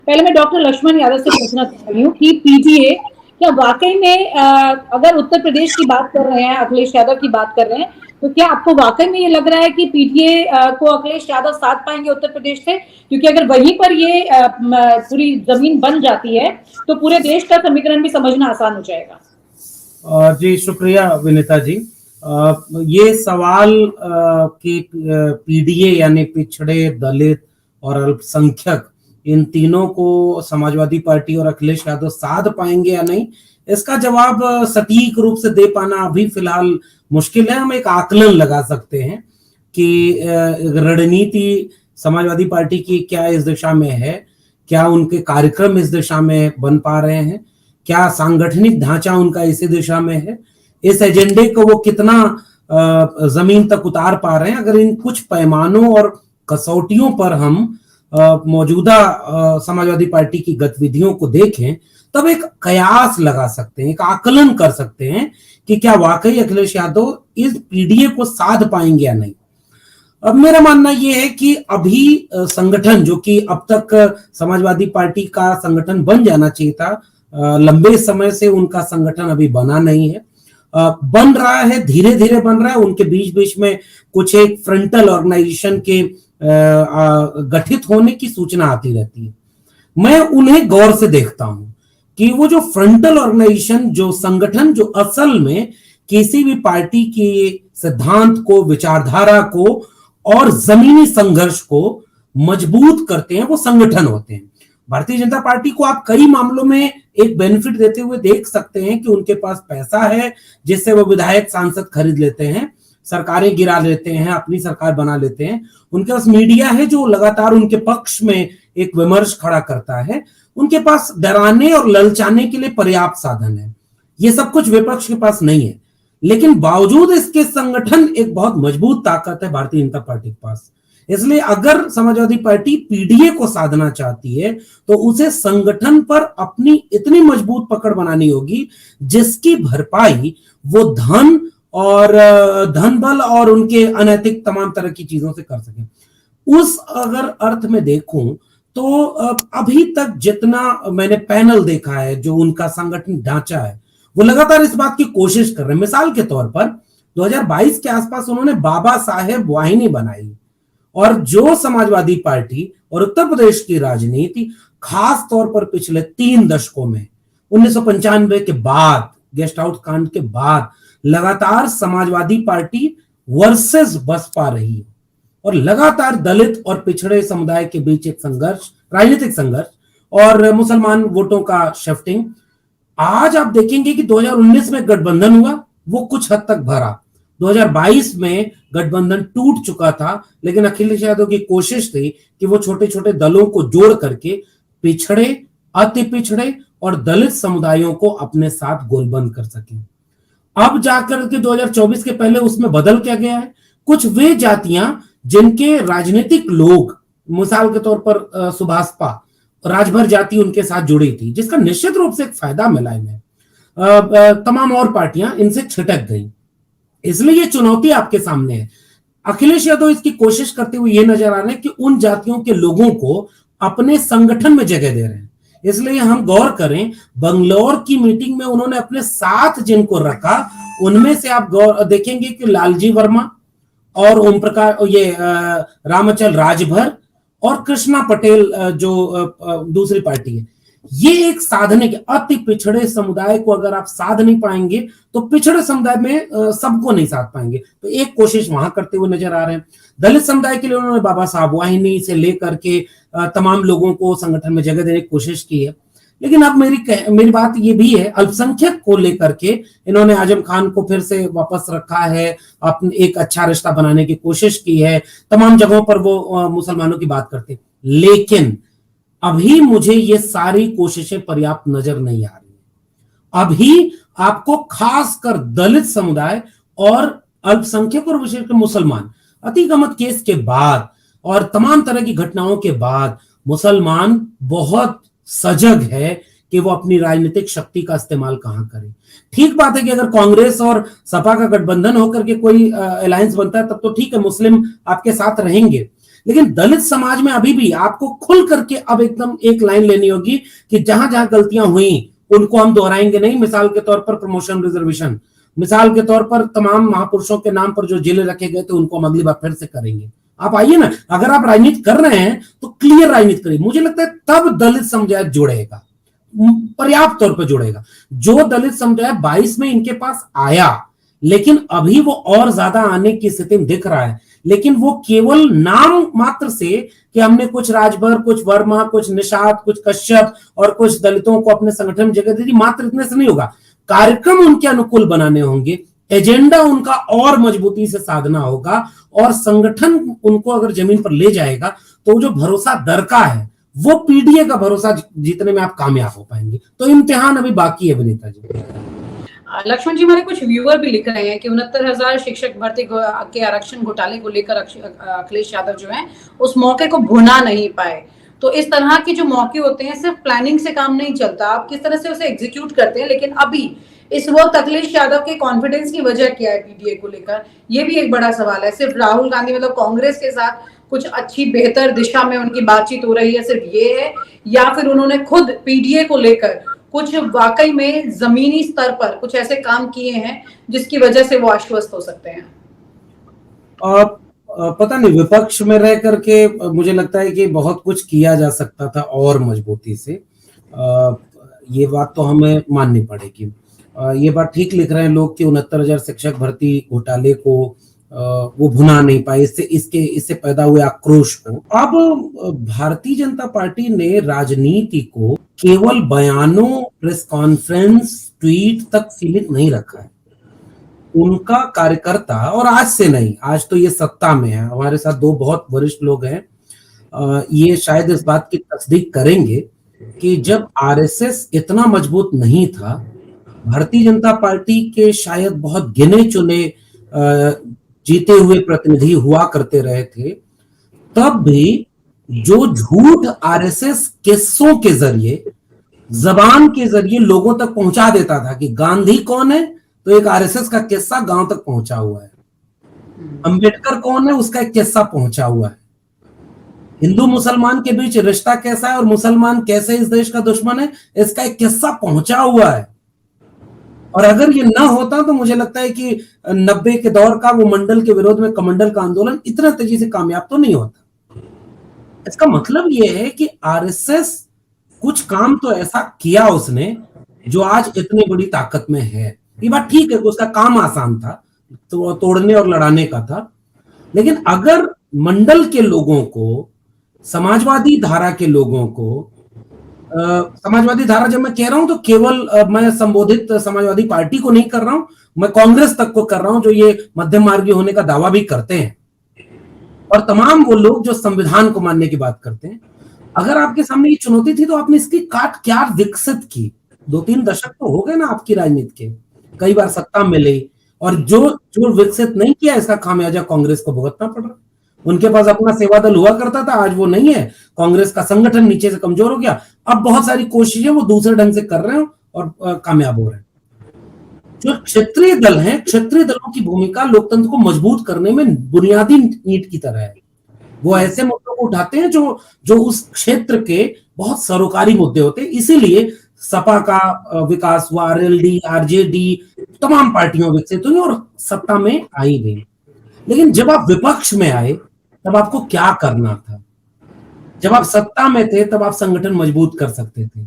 पहले मैं डॉक्टर लक्ष्मण यादव से पूछना चाह रही हूँ कि पीटीए क्या वाकई में अगर उत्तर प्रदेश की बात कर रहे हैं, अखिलेश यादव की बात कर रहे हैं, तो क्या आपको वाकई में ये लग रहा है कि पीटीए को अखिलेश यादव साध पाएंगे उत्तर प्रदेश से? क्योंकि अगर वहीं पर ये पूरी जमीन बन जाती है तो पूरे देश का समीकरण भी समझना आसान हो जाएगा। जी शुक्रिया विनीता जी। ये सवाल कि पीडीए यानी पिछड़े, दलित और अल्पसंख्यक, इन तीनों को समाजवादी पार्टी और अखिलेश यादव साध पाएंगे या नहीं, इसका जवाब सटीक रूप से दे पाना अभी फिलहाल मुश्किल है। हम एक आकलन लगा सकते हैं कि रणनीति समाजवादी पार्टी की क्या इस दिशा में है, क्या उनके कार्यक्रम इस दिशा में बन पा रहे हैं, क्या सांगठनिक ढांचा उनका इसी दिशा में है, इस एजेंडे को वो कितना जमीन तक उतार पा रहे हैं। अगर इन कुछ पैमानों और कसौटियों पर हम मौजूदा समाजवादी पार्टी की गतिविधियों को देखें, तब एक कयास लगा सकते हैं, एक आकलन कर सकते हैं कि क्या वाकई अखिलेश यादव इस पीडीए को साध पाएंगे या नहीं। अब मेरा मानना यह है कि अभी संगठन, जो कि अब तक समाजवादी पार्टी का संगठन बन जाना चाहिए था, लंबे समय से उनका संगठन अभी बना नहीं है, बन रहा है, धीरे धीरे बन रहा है। उनके बीच बीच में कुछ एक फ्रंटल ऑर्गेनाइजेशन के गठित होने की सूचना आती रहती है। मैं उन्हें गौर से देखता हूं कि वो जो फ्रंटल ऑर्गेनाइजेशन, जो संगठन जो असल में किसी भी पार्टी के सिद्धांत को, विचारधारा को और जमीनी संघर्ष को मजबूत करते हैं, वो संगठन होते हैं। भारतीय जनता पार्टी को आप कई मामलों में एक बेनिफिट देते हुए देख सकते हैं कि उनके पास पैसा है जिससे वो विधायक सांसद खरीद लेते हैं, सरकारें गिरा लेते हैं, अपनी सरकार बना लेते हैं। उनके पास मीडिया है जो लगातार उनके पक्ष में एक विमर्श खड़ा करता है। उनके पास डराने और ललचाने के लिए पर्याप्त साधन है। ये सब कुछ विपक्ष के पास नहीं है, लेकिन बावजूद इसके संगठन एक बहुत मजबूत ताकत है भारतीय जनता पार्टी के पास। इसलिए अगर समाजवादी पार्टी पीडीए को साधना चाहती है तो उसे संगठन पर अपनी इतनी मजबूत पकड़ बनानी होगी जिसकी भरपाई वो धन और धन बल और उनके अनैतिक तमाम तरह की चीजों से कर सके। उस अगर अर्थ में देखूं तो अभी तक जितना मैंने पैनल देखा है, जो उनका संगठन ढांचा है, वो लगातार इस बात की कोशिश कर रहे हैं। मिसाल के तौर पर 2022 के आसपास उन्होंने बाबा साहेब वाहिनी बनाई, और जो समाजवादी पार्टी और उत्तर प्रदेश की राजनीति खास तौर पर पिछले 3 दशकों में 1995 के बाद, गेस्ट हाउस कांड के बाद लगातार समाजवादी पार्टी वर्सेस बसपा रही है, और लगातार दलित और पिछड़े समुदाय के बीच एक संघर्ष, राजनीतिक संघर्ष और मुसलमान वोटों का शिफ्टिंग। आज आप देखेंगे कि 2019 में गठबंधन हुआ, वो कुछ हद तक भरा। 2022 में गठबंधन टूट चुका था, लेकिन अखिलेश यादव की कोशिश थी कि वो छोटे छोटे दलों को जोड़ करके पिछड़े, अति पिछड़े और दलित समुदायों को अपने साथ गोलबंद कर सके। अब जाकर के 2024 के पहले उसमें बदल क्या गया है? कुछ वे जातियां जिनके राजनीतिक लोग, मिसाल के तौर पर सुभाषपा, राजभर जाति उनके साथ जुड़ी थी, जिसका निश्चित रूप से एक फायदा मिला इन्हें। तमाम और पार्टियां इनसे छिटक गई। इसलिए ये चुनौती आपके सामने है। अखिलेश यादव इसकी कोशिश करते हुए ये नजर आ रहे हैं कि उन जातियों के लोगों को अपने संगठन में जगह दे रहे हैं। इसलिए हम गौर करें, बंगलौर की मीटिंग में उन्होंने अपने साथ जिनको रखा, उनमें से आप गौर देखेंगे कि लालजी वर्मा और ओम प्रकाश, ये रामचल राजभर और कृष्णा पटेल, जो दूसरी पार्टी है, ये एक साधने के अति पिछड़े समुदाय को अगर आप साध नहीं पाएंगे तो पिछड़े समुदाय में सबको नहीं साध पाएंगे। तो एक कोशिश वहां करते हुए नजर आ रहे हैं। दलित समुदाय के लिए उन्होंने बाबा साहब वाहिनी से लेकर के तमाम लोगों को संगठन में जगह देने की कोशिश की है। लेकिन अब मेरी बात ये भी है, अल्पसंख्यक को लेकर के इन्होंने आजम खान को फिर से वापस रखा है, अपने एक अच्छा रिश्ता बनाने की कोशिश की है, तमाम जगहों पर वो मुसलमानों की बात करते, लेकिन अभी मुझे ये सारी कोशिशें पर्याप्त नजर नहीं आ रही। अभी आपको खासकर दलित समुदाय और अल्पसंख्यक और विशेषकर मुसलमान, अतिगमत केस के बाद और तमाम तरह की घटनाओं के बाद मुसलमान बहुत सजग है कि वो अपनी राजनीतिक शक्ति का इस्तेमाल कहां करें। ठीक बात है कि अगर कांग्रेस और सपा का गठबंधन होकर के कोई अलायंस बनता है तब तो ठीक है, मुस्लिम आपके साथ रहेंगे, लेकिन दलित समाज में अभी भी आपको खुल करके अब एकदम एक लाइन लेनी होगी कि जहां जहां गलतियां हुई उनको हम दोहराएंगे नहीं। मिसाल के तौर पर प्रमोशन रिजर्वेशन, मिसाल के तौर पर तमाम महापुरुषों के नाम पर जो जेल रखे गए थे उनको हम अगली बार फिर से करेंगे। आप आइए ना, अगर आप राजनीति कर रहे हैं तो क्लियर राजनीति करिए। मुझे लगता है तब दलित समुदाय जुड़ेगा, पर्याप्त तौर पर जुड़ेगा। जो दलित समुदाय 22 में इनके पास आया, लेकिन अभी वो और ज्यादा आने की स्थिति में दिख रहा है, लेकिन वो केवल नाम मात्र से कि हमने कुछ राजभर, कुछ वर्मा, कुछ निषाद, कुछ कश्यप और कुछ दलितों को अपने संगठन में जगह दे दी, मात्र इतने से नहीं होगा। कार्यक्रम उनके अनुकूल बनाने होंगे, एजेंडा उनका और मजबूती से साधना होगा, और संगठन उनको अगर जमीन पर ले जाएगा तो जो भरोसा दरका है वो पीडीए का भरोसा जीतने में आप कामयाब हो पाएंगे। तो इम्तिहान अभी बाकी है विनीता जी। लक्ष्मण जी, हमारे कुछ व्यूअर भी लिख रहे हैं कि 69,000 शिक्षक भर्ती के आरक्षण घोटाले को लेकर अखिलेश यादव जो है उस मौके को भुना नहीं पाए। तो इस तरह के जो मौके होते हैं सिर्फ प्लानिंग से काम नहीं चलता, आप किस तरह से उसे एग्जीक्यूट करते हैं। लेकिन अभी इस वक्त अखिलेश यादव के कॉन्फिडेंस की वजह क्या है पीडीए को लेकर, ये भी एक बड़ा सवाल है। सिर्फ राहुल गांधी मतलब कांग्रेस के साथ कुछ अच्छी बेहतर दिशा में उनकी बातचीत हो रही है, सिर्फ ये है, या फिर उन्होंने खुद पीडीए को लेकर कुछ वाकई में जमीनी स्तर पर कुछ ऐसे काम किए हैं जिसकी वजह से वो आश्वस्त हो सकते हैं? पता नहीं, विपक्ष में रह करके मुझे लगता है कि बहुत कुछ किया जा सकता था और मजबूती से। ये बात तो हमें माननी पड़ेगी। ये बात ठीक लिख रहे हैं लोग कि 69,000 शिक्षक भर्ती घोटाले को वो भुना नहीं पाए, इससे पैदा हुए आक्रोश को। अब भारतीय जनता पार्टी ने राजनीति को केवल बयानों, प्रेस कॉन्फ्रेंस, ट्वीट तक सीमित नहीं रखा है। उनका कार्यकर्ता, और आज से नहीं, आज तो ये सत्ता में है, हमारे साथ दो बहुत वरिष्ठ लोग हैं, ये शायद इस बात की तस्दीक करेंगे कि जब आरएसएस इतना मजबूत नहीं था, भारतीय जनता पार्टी के शायद बहुत गिने चुने जीते हुए प्रतिनिधि हुआ करते रहे थे, तब भी जो झूठ आरएसएस किस्सों के जरिए, जबान के जरिए लोगों तक पहुंचा देता था कि गांधी कौन है, तो एक आरएसएस का किस्सा गांव तक पहुंचा हुआ है। अंबेडकर कौन है, उसका एक किस्सा पहुंचा हुआ है। हिंदू मुसलमान के बीच रिश्ता कैसा है और मुसलमान कैसे इस देश का दुश्मन है, इसका एक किस्सा पहुंचा हुआ है। और अगर ये ना होता तो मुझे लगता है कि 90 के दौर का वो मंडल के विरोध में कमंडल का आंदोलन इतना तेजी से कामयाब तो नहीं होता। इसका मतलब ये है कि आरएसएस कुछ काम तो ऐसा किया उसने जो आज इतनी बड़ी ताकत में है। ये बात ठीक है कि उसका काम आसान था, तो तोड़ने और लड़ाने का था, लेकिन अगर मंडल के लोगों को, समाजवादी धारा के लोगों को, समाजवादी धारा जब मैं कह रहा हूं तो केवल मैं संबोधित समाजवादी पार्टी को नहीं कर रहा हूं, मैं कांग्रेस तक को कर रहा हूं, जो ये मध्यम मार्गी होने का दावा भी करते हैं, और तमाम वो लोग जो संविधान को मानने की बात करते हैं। अगर आपके सामने ये चुनौती थी तो आपने इसकी काट क्या विकसित की। 2-3 दशक तो हो गए ना आपकी राजनीति के, कई बार सत्ता मिली, और जो विकसित नहीं किया इसका खामियाजा कांग्रेस को भुगतना पड़ रहा। उनके पास अपना सेवा दल हुआ करता था, आज वो नहीं है। कांग्रेस का संगठन नीचे से कमजोर हो गया। अब बहुत सारी कोशिशें वो दूसरे ढंग से कर रहे हैं और कामयाब हो रहे हैं। जो क्षेत्रीय दल हैं, क्षेत्रीय दलों की भूमिका लोकतंत्र को मजबूत करने में बुनियादी ईंट की तरह है। वो ऐसे मुद्दों को उठाते हैं जो उस क्षेत्र के बहुत सरोकारी मुद्दे होते हैं। इसीलिए सपा का विकास हुआ, आरएलडी, आरजेडी, तमाम पार्टियां विकसित हुई और सत्ता में आई गई। लेकिन जब आप विपक्ष में आए तब आपको क्या करना था? जब आप सत्ता में थे तब आप संगठन मजबूत कर सकते थे,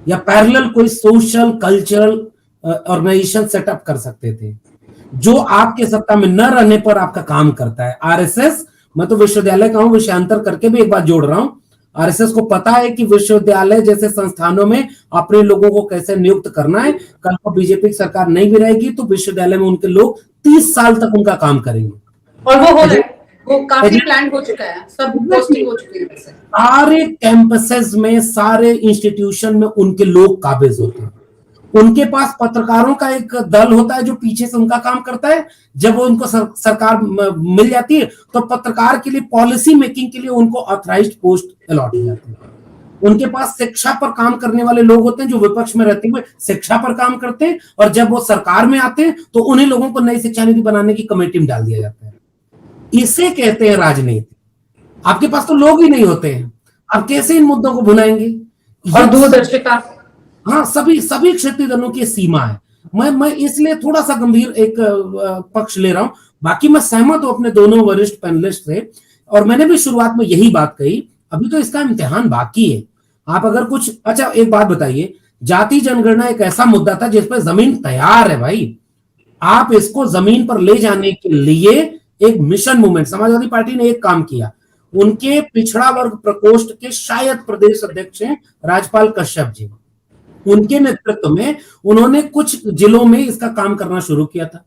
या पैरेलल कोई सोशल कल्चरल ऑर्गेनाइजेशन सेटअप कर सकते थे, जो आपके सत्ता में न रहने पर आपका काम करता है। आरएसएस, मैं तो विश्वविद्यालय का हूं, विषयांतर करके भी एक बात जोड़ रहा हूं, आरएसएस को पता है कि विश्वविद्यालय जैसे संस्थानों में अपने लोगों को कैसे नियुक्त करना है। कल को बीजेपी की सरकार नहीं भी रहेगी तो विश्वविद्यालय में उनके लोग 30 साल तक उनका काम करेंगे, और वो हो रहा है। वो काफी प्लान हो चुका है, सब पोस्टिंग हो चुकी है। सारे कैंपसेस में, सारे इंस्टीट्यूशन में उनके लोग काबिज होते हैं। उनके पास पत्रकारों का एक दल होता है जो पीछे से उनका काम करता है। जब वो उनको सरकार मिल जाती है तो पत्रकार के लिए, पॉलिसी मेकिंग के लिए उनको ऑथराइज्ड पोस्ट अलॉट हो जाती है। उनके पास शिक्षा पर काम करने वाले लोग होते हैं जो विपक्ष में रहते हुए शिक्षा पर काम करते हैं, और जब वो सरकार में आते हैं तो उन्हीं लोगों को नई शिक्षा नीति बनाने की कमेटी में डाल दिया जाता है। इसे कहते हैं राजनीति। आपके पास तो लोग ही नहीं होते हैं, आप कैसे इन मुद्दों को भुनाएंगे? और दूरदर्शिता, हाँ, सभी सभी क्षेत्रीय दलों की सीमा है। मैं इसलिए थोड़ा सा गंभीर एक पक्ष ले रहा हूं। बाकी मैं सहमत हूं अपने दोनों वरिष्ठ पैनलिस्ट से, और मैंने भी शुरुआत में यही बात कही, अभी तो इसका इम्तिहान बाकी है। आप अगर कुछ, अच्छा एक बात बताइए, जाति जनगणना एक ऐसा मुद्दा था जिस पर जमीन तैयार है भाई, आप इसको जमीन पर ले जाने के लिए एक मिशन मूवमेंट, समाजवादी पार्टी ने एक काम किया, उनके पिछड़ा वर्ग प्रकोष्ठ के शायद प्रदेश अध्यक्ष हैं राजपाल कश्यप जी, उनके नेतृत्व में उन्होंने कुछ जिलों में इसका काम करना शुरू किया था।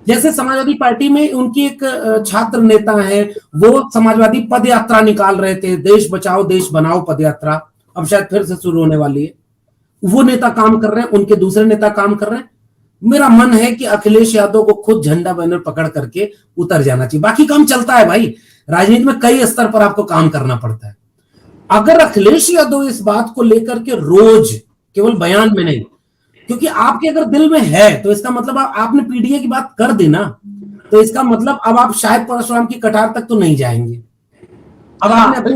जैसे समाजवादी पार्टी में उनकी एक छात्र नेता है, वो समाजवादी पद यात्रा निकाल रहे थे, देश बचाओ देश बनाओ पद यात्रा, अब शायद फिर से शुरू होने वाली है। वो नेता काम कर रहे हैं, उनके दूसरे नेता काम कर रहे हैं। मेरा मन है कि अखिलेश यादव को खुद झंडा बैनर पकड़ करके उतर जाना चाहिए। बाकी काम चलता है भाई, राजनीति में कई स्तर पर आपको काम करना पड़ता है। अगर अखिलेश यादव इस बात को लेकर के रोज, केवल बयान में नहीं, क्योंकि आपके अगर दिल में है तो इसका मतलब आपने पीडीए की बात कर दी ना, तो इसका मतलब अब आप शायद परशुराम की कटार तक तो नहीं जाएंगे। अब आपने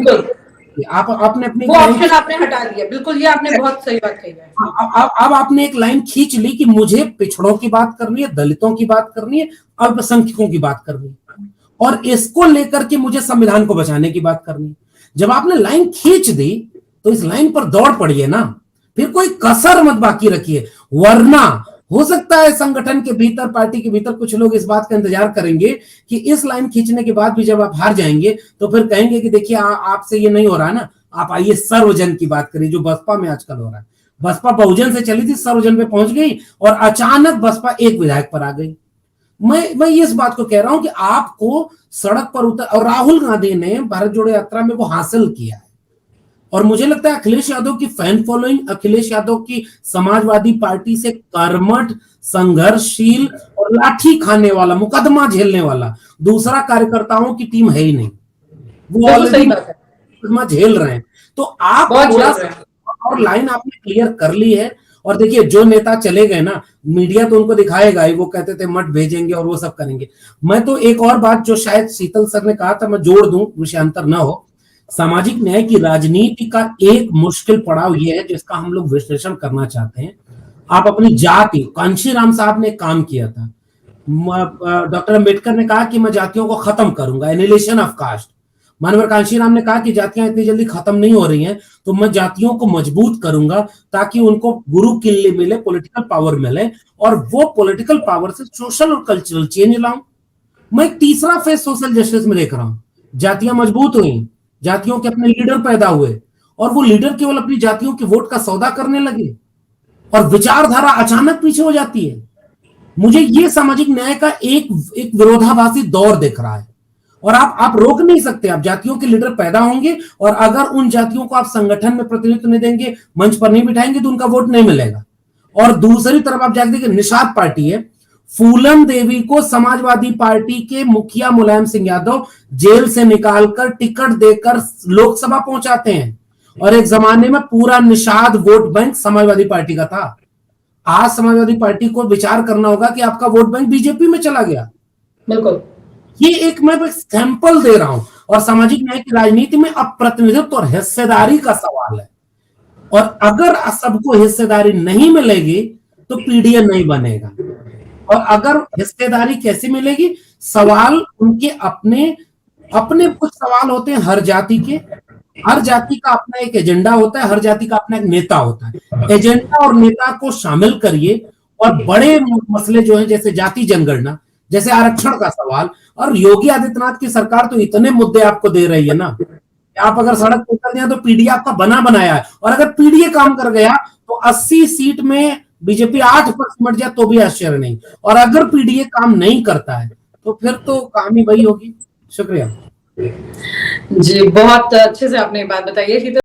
आपने अपनी वो ऑप्शन आपने हटा दिया, बिल्कुल, ये आपने बहुत सही बात कही है। अब आपने एक लाइन खींच ली कि मुझे पिछड़ों की बात करनी है, दलितों की बात करनी है, अल्पसंख्यकों की बात करनी है, और इसको लेकर के मुझे संविधान को बचाने की बात करनी है। जब आपने लाइन खींच दी तो इस लाइन पर दौड़ पड़िए ना, फिर कोई कसर मत बाकी रखिए। वरना हो सकता है संगठन के भीतर, पार्टी के भीतर कुछ लोग इस बात का इंतजार करेंगे कि इस लाइन खींचने के बाद भी जब आप हार जाएंगे तो फिर कहेंगे कि देखिए आपसे ये नहीं हो रहा ना, आप आइए सर्वजन की बात करिए, जो बसपा में आजकल हो रहा है। बसपा बहुजन से चली थी, सर्वजन पे पहुंच गई, और अचानक बसपा एक विधायक पर आ गई। मैं इस बात को कह रहा हूं कि आपको सड़क पर उतर, और राहुल गांधी ने भारत जोड़ो यात्रा में वो हासिल किया है, और मुझे लगता है अखिलेश यादव की फैन फॉलोइंग, अखिलेश यादव की समाजवादी पार्टी से कर्मठ, संघर्षशील और लाठी खाने वाला, मुकदमा झेलने वाला दूसरा कार्यकर्ताओं की टीम है ही नहीं। वो ऑलरेडी मुकदमा झेल रहे हैं। तो आप और लाइन आपने क्लियर कर ली है। और देखिए, जो नेता चले गए ना, मीडिया तो उनको दिखाएगा ही, वो कहते थे मत भेजेंगे और वो सब करेंगे। मैं तो एक और बात जो शायद शीतल सर ने कहा था, मैं जोड़ दूं, विषयांतर ना हो। सामाजिक न्याय की राजनीति का एक मुश्किल पड़ाव यह है जिसका हम लोग विश्लेषण करना चाहते हैं। आप अपनी जाति, कांशीराम साहब ने काम किया था, डॉक्टर अंबेडकर ने कहा कि मैं जातियों को खत्म करूंगा, एनिहिलेशन ऑफ कास्ट। मानवर कांशीराम ने कहा कि जातियां इतनी जल्दी खत्म नहीं हो रही हैं, तो मैं जातियों को मजबूत करूंगा ताकि उनको गुरु किले मिले, पॉलिटिकल पावर मिले, और वो पॉलिटिकल पावर से सोशल और कल्चरल चेंज लाऊं। मैं तीसरा फेज सोशल जस्टिस में देख रहा हूं। जातियां मजबूत हुई, जातियों के अपने लीडर पैदा हुए, और वो लीडर केवल अपनी जातियों के वोट का सौदा करने लगे, और विचारधारा अचानक पीछे हो जाती है। मुझे ये सामाजिक न्याय का एक विरोधाभासी दौर दिख रहा है, और आप रोक नहीं सकते। आप जातियों के लीडर पैदा होंगे, और अगर उन जातियों को आप संगठन में प्रतिनिधित्व नहीं देंगे, मंच पर नहीं बिठाएंगे, तो उनका वोट नहीं मिलेगा। और दूसरी तरफ आप जाके देखिए, निषाद पार्टी है, फूलन देवी को समाजवादी पार्टी के मुखिया मुलायम सिंह यादव जेल से निकालकर टिकट देकर लोकसभा पहुंचाते हैं, और एक जमाने में पूरा Nishad vote bank Samajwadi party का था। आज समाजवादी पार्टी को विचार करना होगा कि आपका वोट बैंक बीजेपी में चला गया। बिल्कुल, ये एक मैं सैंपल दे रहा हूं। और सामाजिक न्याय की राजनीति में अब प्रतिनिधित्व और हिस्सेदारी का सवाल है, और अगर सबको हिस्सेदारी नहीं मिलेगी तो पीडीए नहीं बनेगा। और अगर हिस्सेदारी कैसे मिलेगी, सवाल उनके अपने अपने कुछ सवाल होते हैं हर जाति के, हर जाति का अपना एक एजेंडा होता है, हर जाति का अपना एक नेता होता है। एजेंडा और नेता को शामिल करिए, और बड़े मसले जो हैं, जैसे जाति जनगणना, जैसे आरक्षण का सवाल, और योगी आदित्यनाथ की सरकार तो इतने मुद्दे आपको दे रही है ना, आप अगर सड़क पर उतर जाए तो पीडीए आपका बना बनाया है। और अगर पीडीए काम कर गया तो 80 सीट में बीजेपी 8 पर सिमट जाए तो भी आश्चर्य नहीं, और अगर पीडीए काम नहीं करता है तो फिर तो कहानी वही होगी। शुक्रिया जी, बहुत अच्छे से आपने बात बताई है शीतल।